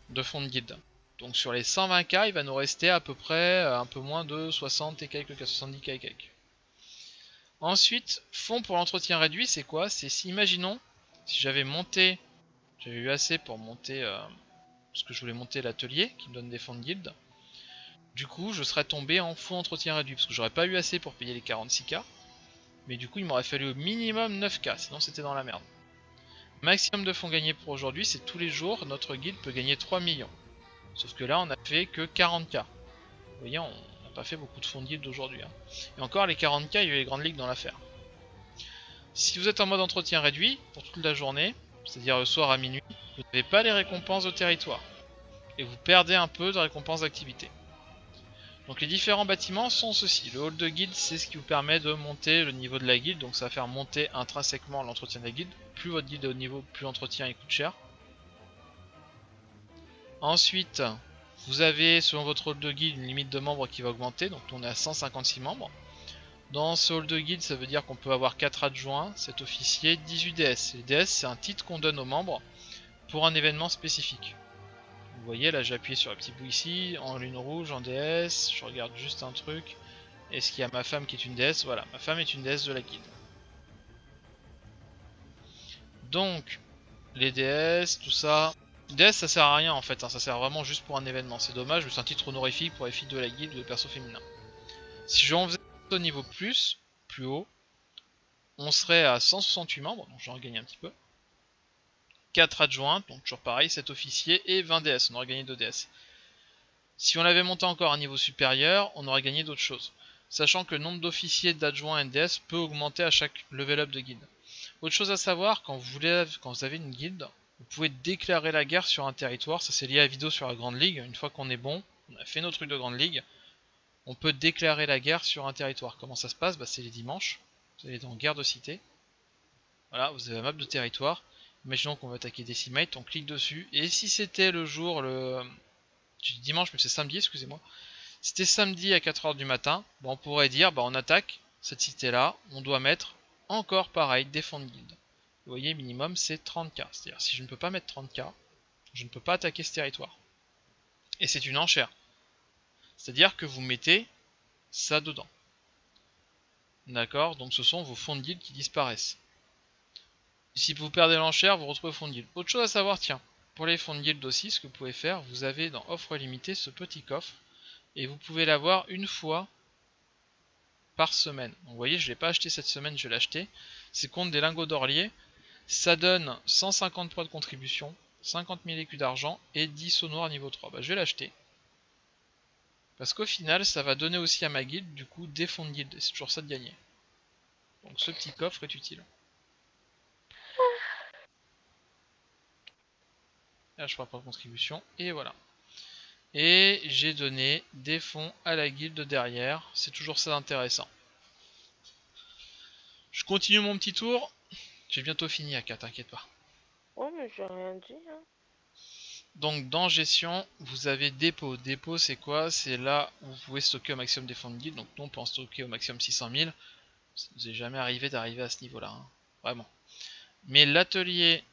Speaker 1: de fonds de guilde. Donc sur les 120k, il va nous rester à peu près un peu moins de 60 et quelques, 70k et quelques. Ensuite, fonds pour l'entretien réduit, c'est quoi? C'est si, imaginons, Si j'avais monté, j'avais eu assez pour monter, parce que je voulais monter l'atelier qui me donne des fonds de guilde. Du coup, je serais tombé en faux entretien réduit, parce que j'aurais pas eu assez pour payer les 46k. Mais du coup, il m'aurait fallu au minimum 9k, sinon c'était dans la merde. Maximum de fonds gagnés pour aujourd'hui, c'est tous les jours, notre guilde peut gagner 3 millions. Sauf que là, on a fait que 40k. Vous voyez, on n'a pas fait beaucoup de fonds de guilde aujourd'hui. Hein. Et encore, les 40k, il y a eu les grandes ligues dans l'affaire. Si vous êtes en mode entretien réduit, pour toute la journée, c'est-à-dire le soir à minuit, vous n'avez pas les récompenses de territoire. Et vous perdez un peu de récompenses d'activité. Donc les différents bâtiments sont ceux-ci. Le hall de guilde, c'est ce qui vous permet de monter le niveau de la guilde, donc ça va faire monter intrinsèquement l'entretien de la guilde. Plus votre guilde est haut niveau, plus l'entretien il coûte cher. Ensuite, vous avez selon votre hall de guilde une limite de membres qui va augmenter, donc on est à 156 membres. Dans ce hall de guilde, ça veut dire qu'on peut avoir 4 adjoints, 7 officiers, 18 DS. Les DS, c'est un titre qu'on donne aux membres pour un événement spécifique. Vous voyez, là j'ai appuyé sur le petit bout ici, en lune rouge, en DS, je regarde juste un truc. Est-ce qu'il y a ma femme qui est une déesse? Voilà, ma femme est une déesse de la guilde. Donc, les DS, tout ça... DS ça sert à rien en fait, hein, ça sert vraiment juste pour un événement. C'est dommage, mais c'est un titre honorifique pour les filles de la guilde ou les persos féminins. Si j'en faisais au niveau plus haut, on serait à 168 membres, donc j'en gagne un petit peu. 4 adjoints, donc toujours pareil, 7 officiers et 20 DS, on aurait gagné 2 DS. Si on l'avait monté encore à un niveau supérieur, on aurait gagné d'autres choses. Sachant que le nombre d'officiers, d'adjoints et de DS peut augmenter à chaque level up de guilde. Autre chose à savoir, quand vous avez une guilde, vous pouvez déclarer la guerre sur un territoire, ça c'est lié à la vidéo sur la Grande Ligue, une fois qu'on est bon, on a fait nos trucs de Grande Ligue, on peut déclarer la guerre sur un territoire. Comment ça se passe? C'est les dimanches, vous allez dans guerre de cité, voilà, vous avez la map de territoire, imaginons qu'on va attaquer Decimate, on clique dessus, et si c'était le jour, je dis dimanche mais c'est samedi, excusez-moi, si c'était samedi à 4h du matin, on pourrait dire, on attaque cette cité là, on doit mettre encore pareil des fonds de guilde. Vous voyez, minimum c'est 30k, c'est-à-dire si je ne peux pas mettre 30k, je ne peux pas attaquer ce territoire. Et c'est une enchère. C'est-à-dire que vous mettez ça dedans. D'accord? Donc ce sont vos fonds de guilde qui disparaissent. Si vous perdez l'enchère, vous retrouvez fonds de guilde. Autre chose à savoir, tiens, pour les fonds de guilde aussi, ce que vous pouvez faire, vous avez dans offre limitée ce petit coffre, et vous pouvez l'avoir une fois par semaine. Donc, vous voyez, je ne l'ai pas acheté cette semaine, je l'ai acheté. C'est compte des lingots d'or liés. Ça donne 150 points de contribution, 50 000 écus d'argent et 10 sauts noirs niveau 3. Je vais l'acheter. Parce qu'au final, ça va donner aussi à ma guilde, du coup, des fonds de guilde. C'est toujours ça de gagner. Donc ce petit coffre est utile. Là, je ferai pas de contribution. Et voilà. Et j'ai donné des fonds à la guilde derrière. C'est toujours ça d'intéressant. Je continue mon petit tour. J'ai bientôt fini, Aka, t'inquiète pas.
Speaker 4: Oh, mais j'ai rien dit, hein.
Speaker 1: Donc dans gestion, vous avez dépôt. Dépôt c'est quoi? C'est là où vous pouvez stocker au maximum des fonds de guilde. Donc nous on peut en stocker au maximum 600 000. Ça nous est jamais arrivé d'arriver à ce niveau là. Hein. Vraiment. Mais l'atelier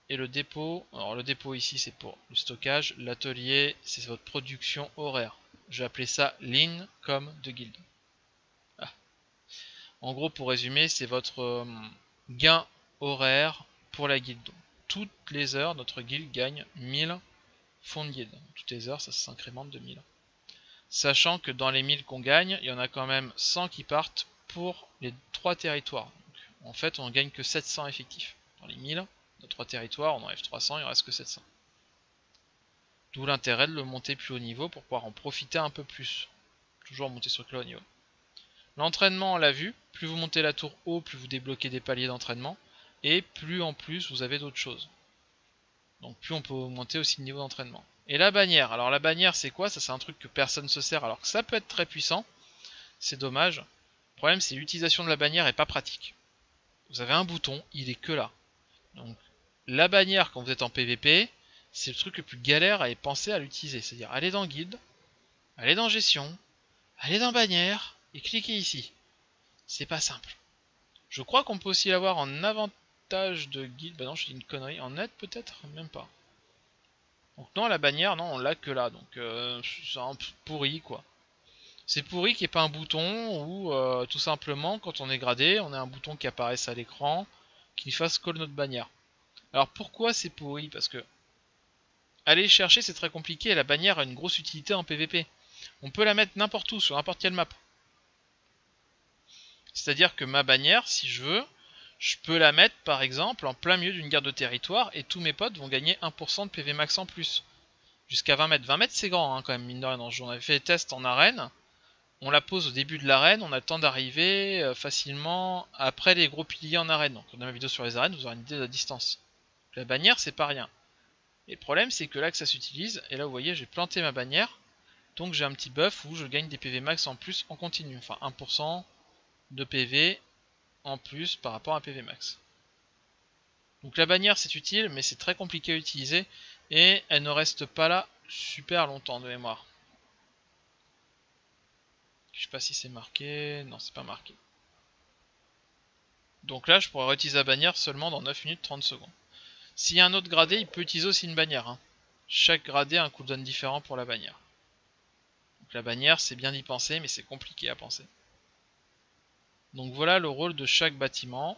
Speaker 1: et le dépôt. Alors le dépôt ici c'est pour le stockage. L'atelier c'est votre production horaire. Je vais appeler ça ligne comme de guilde. Ah. En gros pour résumer c'est votre gain horaire pour la guilde. Donc, toutes les heures notre guilde gagne 1000 fonds de guilde. Toutes les heures, ça s'incrémente de 1000. Sachant que dans les 1000 qu'on gagne, il y en a quand même 100 qui partent pour les 3 territoires. Donc, en fait, on gagne que 700 effectifs. Dans les 1000, dans 3 territoires, on enlève 300, il ne reste que 700. D'où l'intérêt de le monter plus haut niveau pour pouvoir en profiter un peu plus. Toujours monter sur le haut niveau. L'entraînement, on l'a vu, plus vous montez la tour haut, plus vous débloquez des paliers d'entraînement. Et plus en plus, vous avez d'autres choses. Donc plus on peut augmenter aussi le niveau d'entraînement. Et la bannière, alors la bannière c'est quoi? Ça c'est un truc que personne ne se sert alors que ça peut être très puissant. C'est dommage. Le problème c'est l'utilisation de la bannière est pas pratique. Vous avez un bouton, il est que là. Donc la bannière quand vous êtes en PVP, c'est le truc le plus galère à penser à l'utiliser. C'est-à-dire aller dans guilde, aller dans gestion, aller dans bannière et cliquer ici. C'est pas simple. Je crois qu'on peut aussi l'avoir en avantage de guilde. Bah non, je dis une connerie. En aide peut-être? Même pas. Donc non, la bannière, non, on l'a que là. Donc c'est un peu pourri quoi. C'est pourri qu'il n'y ait pas un bouton ou tout simplement quand on est gradé, on a un bouton qui apparaisse à l'écran qui fasse call notre bannière. Alors pourquoi c'est pourri? Parce que aller chercher c'est très compliqué et la bannière a une grosse utilité en PVP. On peut la mettre n'importe où, sur n'importe quelle map. C'est-à-dire que ma bannière, si je veux, je peux la mettre par exemple en plein milieu d'une guerre de territoire et tous mes potes vont gagner 1% de PV max en plus. Jusqu'à 20 mètres. 20 mètres c'est grand hein, quand même, mine de rien. Dans ce jeu. On avait fait des tests en arène. On la pose au début de l'arène, on a le temps d'arriver facilement après les gros piliers en arène. Donc dans ma vidéo sur les arènes, vous aurez une idée de la distance. La bannière c'est pas rien. Et le problème c'est que là que ça s'utilise, et là vous voyez j'ai planté ma bannière, donc j'ai un petit buff où je gagne des PV max en plus en continu. Enfin 1% de PV en plus par rapport à PV max. Donc la bannière c'est utile mais c'est très compliqué à utiliser et elle ne reste pas là super longtemps de mémoire. Je sais pas si c'est marqué, non c'est pas marqué. Donc là je pourrais réutiliser la bannière seulement dans 9 minutes 30 secondes. S'il y a un autre gradé, il peut utiliser aussi une bannière. Hein. Chaque gradé a un cooldown différent pour la bannière. Donc la bannière c'est bien d'y penser mais c'est compliqué à penser. Donc voilà le rôle de chaque bâtiment.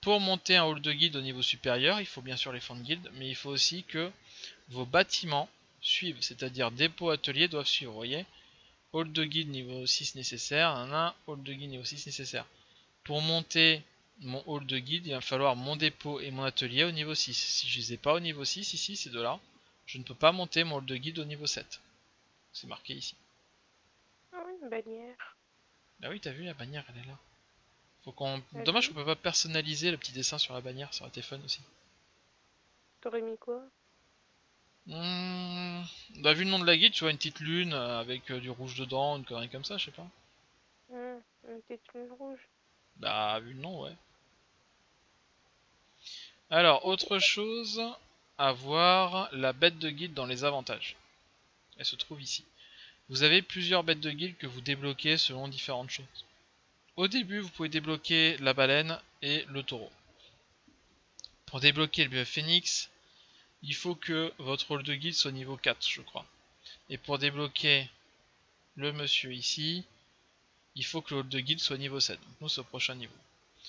Speaker 1: Pour monter un hall de guilde au niveau supérieur, il faut bien sûr les fonds de guilde, mais il faut aussi que vos bâtiments suivent, c'est-à-dire dépôt, atelier doivent suivre, vous voyez. Hall de guilde niveau 6 nécessaire, hall de guilde niveau 6 nécessaire. Pour monter mon hall de guilde, il va falloir mon dépôt et mon atelier au niveau 6. Si je les ai pas au niveau 6, ici ces deux-là, je ne peux pas monter mon hall de guilde au niveau 7. C'est marqué ici.
Speaker 4: Ah oui, une bannière.
Speaker 1: Bah oui, t'as vu, la bannière, elle est là. Dommage qu'on peut pas personnaliser le petit dessin sur la bannière, ça aurait été fun aussi.
Speaker 4: T'aurais mis quoi?
Speaker 1: Bah vu le nom de la guide, tu vois une petite lune avec du rouge dedans, une connerie comme ça, je sais pas.
Speaker 4: Une petite lune rouge.
Speaker 1: Bah vu le nom, ouais. Alors, autre chose à voir, la bête de guilde dans les avantages. Elle se trouve ici. Vous avez plusieurs bêtes de guilde que vous débloquez selon différentes choses. Au début, vous pouvez débloquer la baleine et le taureau. Pour débloquer le buff phoenix, il faut que votre rôle de guilde soit niveau 4, je crois. Et pour débloquer le monsieur ici, il faut que le hall de guilde soit niveau 7. Donc nous, c'est au prochain niveau.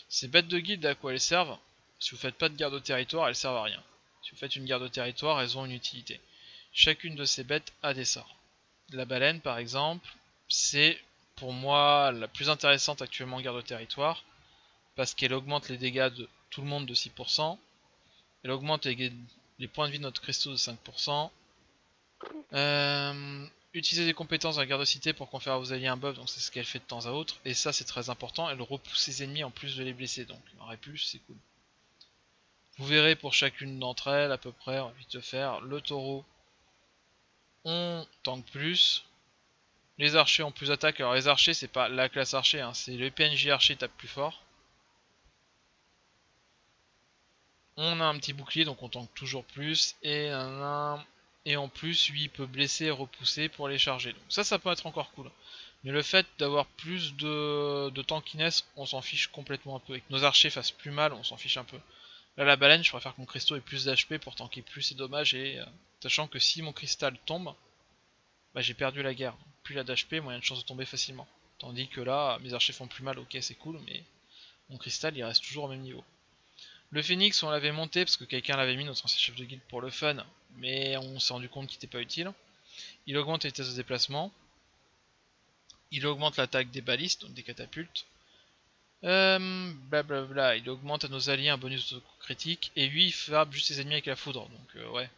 Speaker 1: Ces bêtes de guilde, à quoi elles servent? Si vous faites pas de garde au territoire, elles servent à rien. Si vous faites une garde au territoire, elles ont une utilité. Chacune de ces bêtes a des sorts. La baleine, par exemple, c'est pour moi la plus intéressante actuellement en garde au territoire, parce qu'elle augmente les dégâts de tout le monde de 6%, elle augmente les points de vie de notre cristaux de 5%, utilisez des compétences dans la garde de cité pour conférer à vos alliés un buff, donc c'est ce qu'elle fait de temps à autre, et ça c'est très important, elle repousse ses ennemis en plus de les blesser, donc en plus c'est cool. Vous verrez pour chacune d'entre elles à peu près, on va vite le faire. Le taureau, on tank plus. Les archers ont plus d'attaque. Alors les archers, c'est pas la classe archer, hein, c'est le PNJ archer tape plus fort. On a un petit bouclier, donc on tank toujours plus. Et en plus, lui, il peut blesser et repousser pour les charger. Donc ça peut être encore cool. Mais le fait d'avoir plus de tankiness, on s'en fiche complètement un peu. Et que nos archers fassent plus mal, on s'en fiche un peu. Là, la baleine, je préfère que mon cristaux ait plus d'HP pour tanker plus ses dommages. Et sachant que si mon cristal tombe, bah, j'ai perdu la guerre. Plus il a d'HP, moins il y a de chance de tomber facilement. Tandis que là, mes archers font plus mal, ok, c'est cool, mais mon cristal, il reste toujours au même niveau. Le phoenix, on l'avait monté parce que quelqu'un l'avait mis, notre ancien chef de guilde, pour le fun, mais on s'est rendu compte qu'il n'était pas utile. Il augmente les vitesses de déplacement. Il augmente l'attaque des balistes, donc des catapultes. Blablabla, il augmente à nos alliés un bonus de critique, et lui, il frappe juste ses ennemis avec la foudre, donc ouais.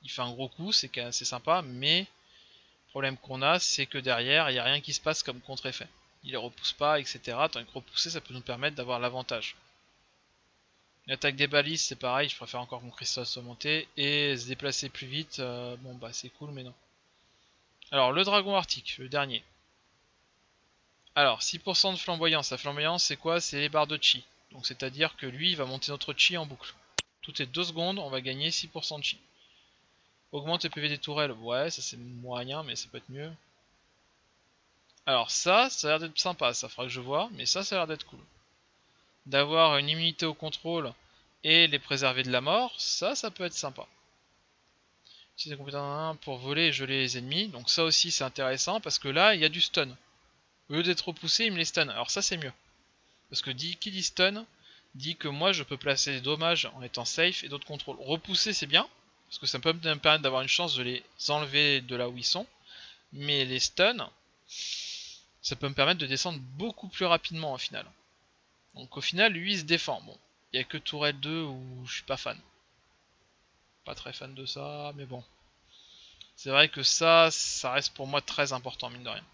Speaker 1: Il fait un gros coup, c'est sympa, mais le problème qu'on a, c'est que derrière, il n'y a rien qui se passe comme contre-effet. Il les repousse pas, etc. Tant que repousser, ça peut nous permettre d'avoir l'avantage. L'attaque des balises, c'est pareil, je préfère encore que mon cristal soit monté. Et se déplacer plus vite, bon bah c'est cool, mais non. Alors, le dragon arctique, le dernier. Alors, 6% de flamboyance. La flamboyance, c'est quoi? C'est les barres de chi. Donc, c'est-à-dire que lui, il va monter notre chi en boucle. Toutes les 2 secondes, on va gagner 6% de chi. Augmente le PV des tourelles. Ouais, ça c'est moyen, mais ça peut être mieux. Alors ça a l'air d'être sympa, ça fera que je vois, mais ça a l'air d'être cool. D'avoir une immunité au contrôle et les préserver de la mort, ça peut être sympa. Utiliser des compétences pour voler et geler les ennemis, donc ça aussi c'est intéressant parce que là il y a du stun. Au lieu d'être repoussé, il me les stun, alors ça c'est mieux. Parce que qui dit stun, dit que moi je peux placer des dommages en étant safe et d'autres contrôles. Repousser c'est bien, parce que ça peut me permettre d'avoir une chance de les enlever de là où ils sont. Mais les stuns, ça peut me permettre de descendre beaucoup plus rapidement au final. Donc au final, lui il se défend. Bon, il n'y a que Tourelle 2 où je suis pas fan. Pas très fan de ça, mais bon. C'est vrai que ça reste pour moi très important, mine de rien.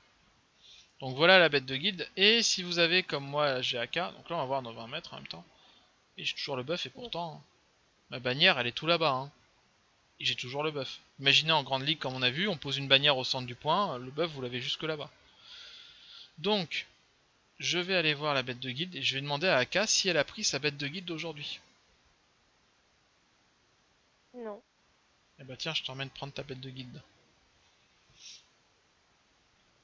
Speaker 1: Donc voilà la bête de guilde. Et si vous avez comme moi GAK, donc là on va voir nos 20 mètres en même temps. Et j'ai toujours le buff et pourtant, ma bannière elle est tout là-bas. Hein. Et j'ai toujours le buff. Imaginez en grande ligue comme on a vu, on pose une bannière au centre du point, le buff vous l'avez jusque là-bas. Donc, je vais aller voir la bête de guilde et je vais demander à Aka si elle a pris sa bête de guilde d'aujourd'hui.
Speaker 4: Non.
Speaker 1: Eh bah tiens, je t'emmène prendre ta bête de guilde.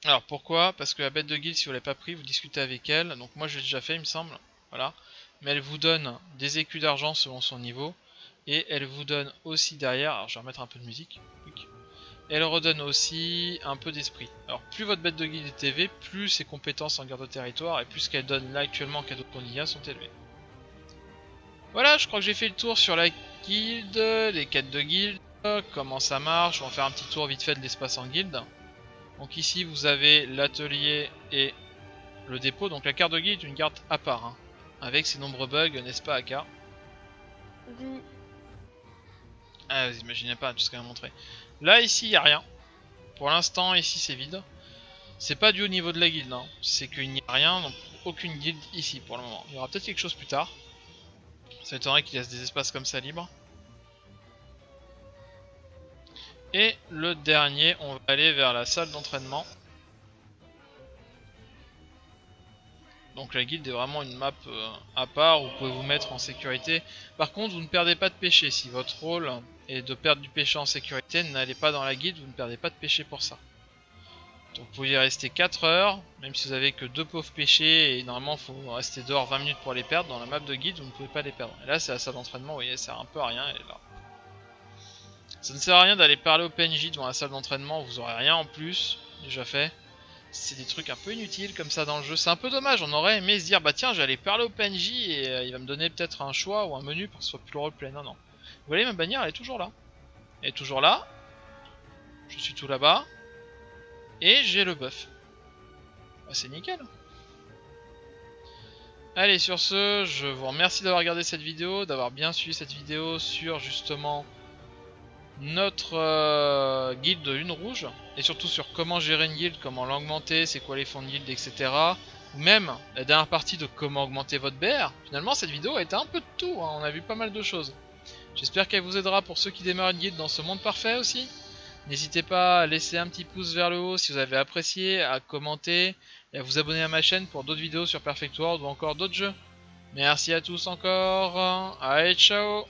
Speaker 1: Alors pourquoi? Parce que la bête de guilde, si vous l'avez pas pris, vous discutez avec elle. Donc moi je l'ai déjà fait il me semble. Voilà. Mais elle vous donne des écus d'argent selon son niveau. Et elle vous donne aussi derrière, alors je vais remettre un peu de musique. Elle redonne aussi un peu d'esprit. Alors plus votre bête de guilde est élevée, plus ses compétences en garde de territoire et plus ce qu'elle donne là actuellement en cadeau de Ponilla sont élevées. Voilà, je crois que j'ai fait le tour sur la guilde, les quêtes de guilde, comment ça marche. On va faire un petit tour vite fait de l'espace en guilde. Donc ici vous avez l'atelier et le dépôt. Donc la carte de guilde est une carte à part, hein, avec ses nombreux bugs, n'est-ce pas Aka?
Speaker 4: Oui.
Speaker 1: Ah vous imaginez pas tout ce qu'elle m'a montré. Là ici il n'y a rien. Pour l'instant ici c'est vide. C'est pas dû au niveau de la guilde, hein. C'est qu'il n'y a rien, donc aucune guilde ici pour le moment. Il y aura peut-être quelque chose plus tard. Ça m'étonnerait qu'il laisse des espaces comme ça libres. Et le dernier, on va aller vers la salle d'entraînement. Donc la guilde est vraiment une map à part, vous pouvez vous mettre en sécurité. Par contre, vous ne perdez pas de péché. Si votre rôle est de perdre du péché en sécurité, n'allez pas dans la guilde, vous ne perdez pas de péché pour ça. Donc vous pouvez y rester 4 heures, même si vous avez que 2 pauvres péchés, et normalement il faut rester dehors 20 minutes pour les perdre. Dans la map de guide, vous ne pouvez pas les perdre. Et là c'est la salle d'entraînement, vous voyez, elle sert un peu à rien, elle est là. Ça ne sert à rien d'aller parler au PNJ devant la salle d'entraînement, vous aurez rien en plus, déjà fait. C'est des trucs un peu inutiles comme ça dans le jeu, c'est un peu dommage, on aurait aimé se dire bah tiens j'allais parler au PNJ et il va me donner peut-être un choix ou un menu pour que ce soit plus le roleplay, non non. Vous voyez ma bannière elle est toujours là. Elle est toujours là, je suis tout là-bas, et j'ai le buff. Bah c'est nickel. Allez sur ce, je vous remercie d'avoir regardé cette vidéo, d'avoir bien suivi cette vidéo sur justement notre guilde de lune rouge, et surtout sur comment gérer une guilde, comment l'augmenter, c'est quoi les fonds de guilde, etc. Ou même la dernière partie de comment augmenter votre BR. Finalement cette vidéo a été un peu de tout, hein. On a vu pas mal de choses. J'espère qu'elle vous aidera pour ceux qui démarrent une guilde dans ce monde parfait aussi. N'hésitez pas à laisser un petit pouce vers le haut si vous avez apprécié, à commenter et à vous abonner à ma chaîne pour d'autres vidéos sur Perfect World ou encore d'autres jeux. Merci à tous encore, allez ciao.